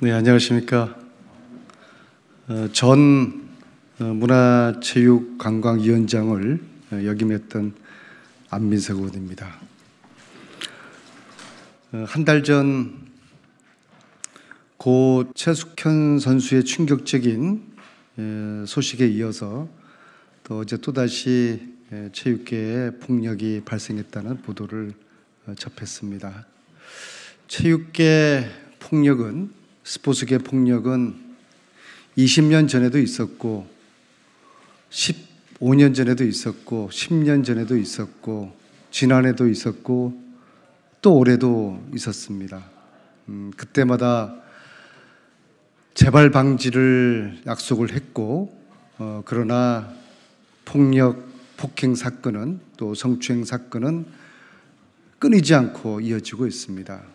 네, 안녕하십니까. 전 문화체육관광위원장을 역임했던 안민석 의원입니다. 한 달 전 고 최숙현 선수의 충격적인 소식에 이어서 또 어제 또다시 체육계에 폭력이 발생했다는 보도를 접했습니다. 체육계 폭력은, 스포츠계 폭력은 20년 전에도 있었고 15년 전에도 있었고 10년 전에도 있었고 지난해도 있었고 또 올해도 있었습니다. 그때마다 재발 방지를 약속을 했고 그러나 폭력, 폭행 사건은 또 성추행 사건은 끊이지 않고 이어지고 있습니다.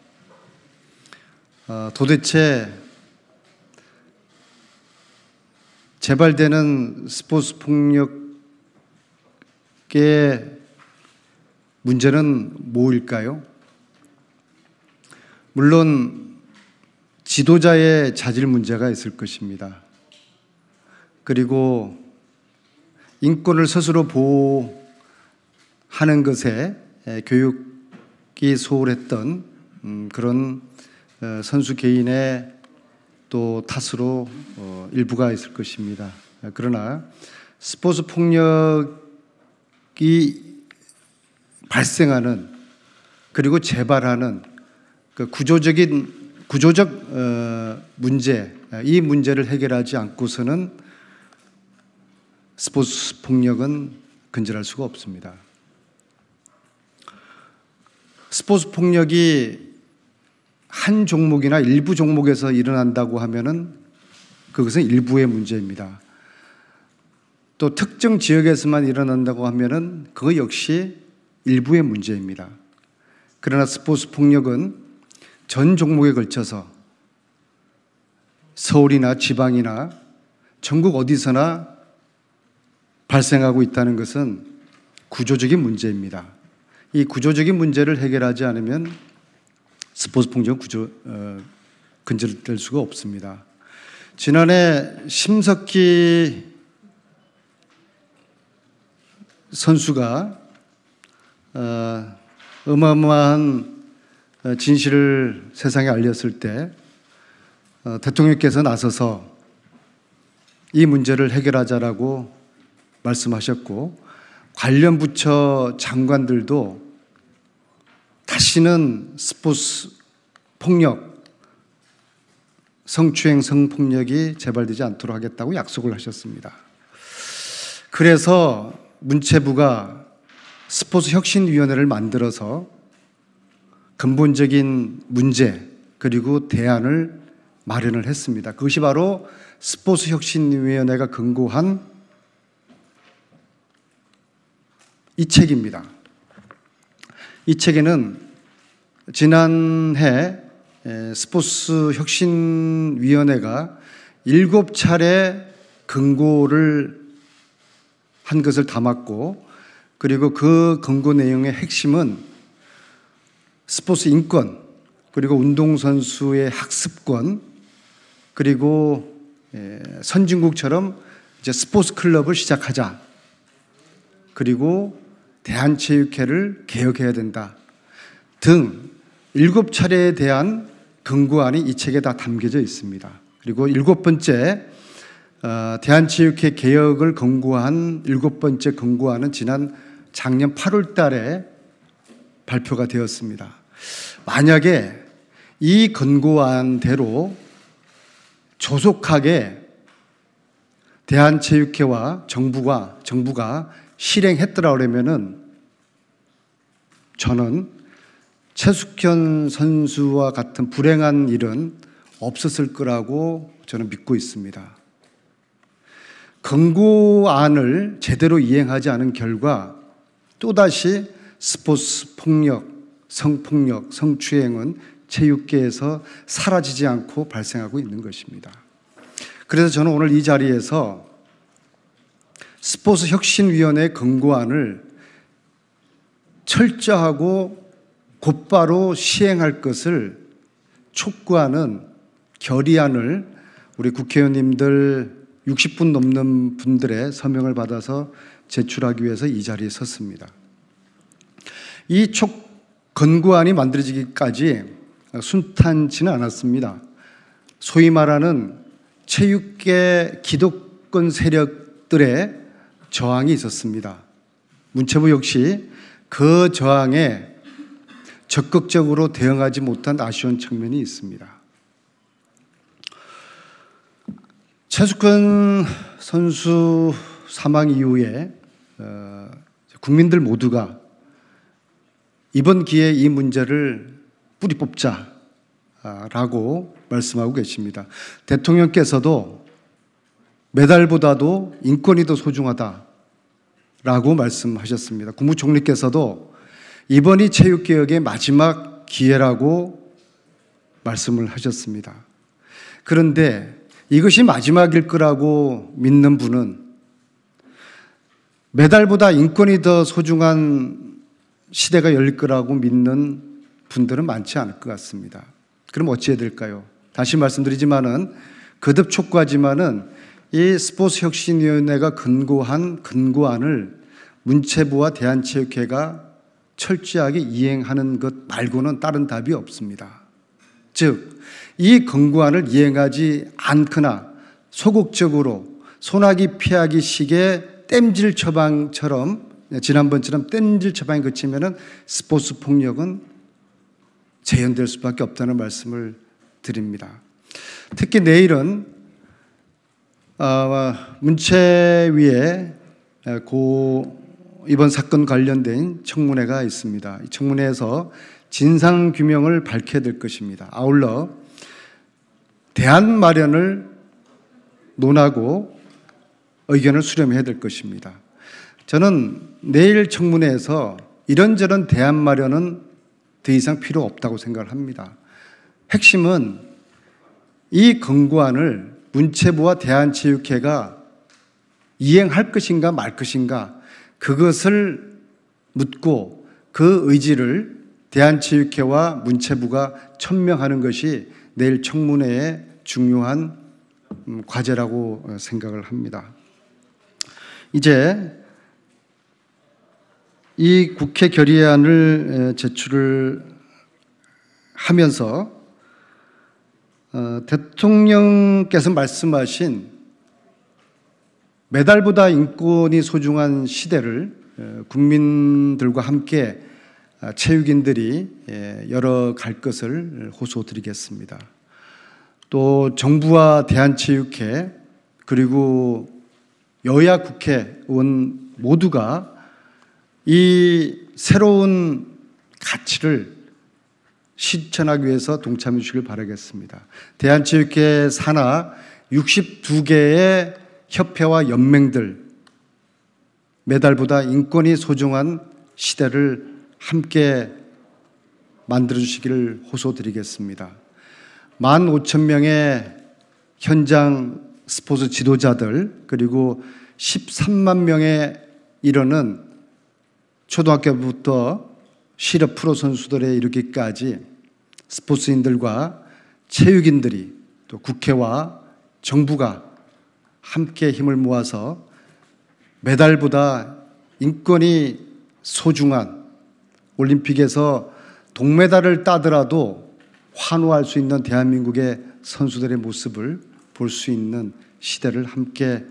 도대체 재발되는 스포츠 폭력의 문제는 뭐일까요? 물론 지도자의 자질 문제가 있을 것입니다. 그리고 인권을 스스로 보호하는 것에 교육이 소홀했던 그런 선수 개인의 또 탓으로 일부가 있을 것입니다. 그러나 스포츠 폭력이 발생하는 그리고 재발하는 그 구조적 문제, 이 문제를 해결하지 않고서는 스포츠 폭력은 근절할 수가 없습니다. 스포츠 폭력이 한 종목이나 일부 종목에서 일어난다고 하면은 그것은 일부의 문제입니다. 또 특정 지역에서만 일어난다고 하면은 그거 역시 일부의 문제입니다. 그러나 스포츠 폭력은 전 종목에 걸쳐서 서울이나 지방이나 전국 어디서나 발생하고 있다는 것은 구조적인 문제입니다. 이 구조적인 문제를 해결하지 않으면 스포츠 폭력은 근절될 수가 없습니다. 지난해 심석희 선수가 어마어마한 진실을 세상에 알렸을 때 대통령께서 나서서 이 문제를 해결하자라고 말씀하셨고 관련 부처 장관들도 다시는 스포츠 폭력, 성추행, 성폭력이 재발되지 않도록 하겠다고 약속을 하셨습니다. 그래서 문체부가 스포츠 혁신위원회를 만들어서 근본적인 문제 그리고 대안을 마련을 했습니다. 그것이 바로 스포츠 혁신위원회가 권고한 이 책입니다. 이 책에는 지난해 스포츠 혁신위원회가 7차례 권고를 한 것을 담았고 그리고 그 권고 내용의 핵심은 스포츠 인권 그리고 운동선수의 학습권 그리고 선진국처럼 이제 스포츠 클럽을 시작하자 그리고 대한체육회를 개혁해야 된다 등 7차례에 대한 권고안이 이 책에 다 담겨져 있습니다. 그리고 7번째 대한체육회 개혁을 권고한 7번째 권고안은 작년 8월 달에 발표가 되었습니다. 만약에 이 권고안대로 조속하게 대한체육회와 정부가 실행했더라 그러면은 저는 최숙현 선수와 같은 불행한 일은 없었을 거라고 저는 믿고 있습니다. 권고안을 제대로 이행하지 않은 결과 또다시 스포츠 폭력, 성폭력, 성추행은 체육계에서 사라지지 않고 발생하고 있는 것입니다. 그래서 저는 오늘 이 자리에서 스포츠 혁신위원회 권고안을 철저하고 곧바로 시행할 것을 촉구하는 결의안을 우리 국회의원님들 60분 넘는 분들의 서명을 받아서 제출하기 위해서 이 자리에 섰습니다. 이 건구안이 만들어지기까지 순탄치는 않았습니다. 소위 말하는 체육계 기득권 세력들의 저항이 있었습니다. 문체부 역시 그 저항에 적극적으로 대응하지 못한 아쉬운 측면이 있습니다. 최숙현 선수 사망 이후에 국민들 모두가 이번 기회에 이 문제를 뿌리 뽑자라고 말씀하고 계십니다. 대통령께서도 메달보다도 인권이 더 소중하다라고 말씀하셨습니다. 국무총리께서도 이번이 체육개혁의 마지막 기회라고 말씀을 하셨습니다. 그런데 이것이 마지막일 거라고 믿는 분은 메달보다 인권이 더 소중한 시대가 열릴 거라고 믿는 분들은 많지 않을 것 같습니다. 그럼 어찌해야 될까요? 다시 말씀드리지만은 거듭 촉구하지만은 이 스포츠혁신위원회가 권고한 권고안을 문체부와 대한체육회가 철저하게 이행하는 것 말고는 다른 답이 없습니다. 즉, 이 권고안을 이행하지 않거나 소극적으로 소나기 피하기 식의 땜질 처방처럼 지난번처럼 땜질 처방이 그치면은 스포츠 폭력은 재현될 수밖에 없다는 말씀을 드립니다. 특히 내일은 문체위에 이번 사건 관련된 청문회가 있습니다. 이 청문회에서 진상규명을 밝혀야 될 것입니다. 아울러 대안 마련을 논하고 의견을 수렴해야 될 것입니다. 저는 내일 청문회에서 이런저런 대안 마련은 더 이상 필요 없다고 생각을 합니다. 핵심은 이 권고안을 문체부와 대한체육회가 이행할 것인가 말 것인가 그것을 묻고 그 의지를 대한체육회와 문체부가 천명하는 것이 내일 청문회의 중요한 과제라고 생각을 합니다. 이제 이 국회 결의안을 제출을 하면서 대통령께서 말씀하신 메달보다 인권이 소중한 시대를 국민들과 함께 체육인들이 열어갈 것을 호소드리겠습니다. 또 정부와 대한체육회 그리고 여야 국회의원 모두가 이 새로운 가치를 실천하기 위해서 동참해 주시길 바라겠습니다. 대한체육회 산하 62개의 협회와 연맹들 메달보다 인권이 소중한 시대를 함께 만들어주시기를 호소드리겠습니다. 15,000명의 현장 스포츠 지도자들 그리고 13만 명에 이르는 초등학교부터 실업 프로 선수들에 이르기까지 스포츠인들과 체육인들이 또 국회와 정부가 함께 힘을 모아서 메달보다 인권이 소중한 올림픽에서 동메달을 따더라도 환호할 수 있는 대한민국의 선수들의 모습을 볼 수 있는 시대를 함께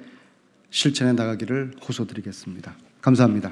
실천해 나가기를 호소드리겠습니다. 감사합니다.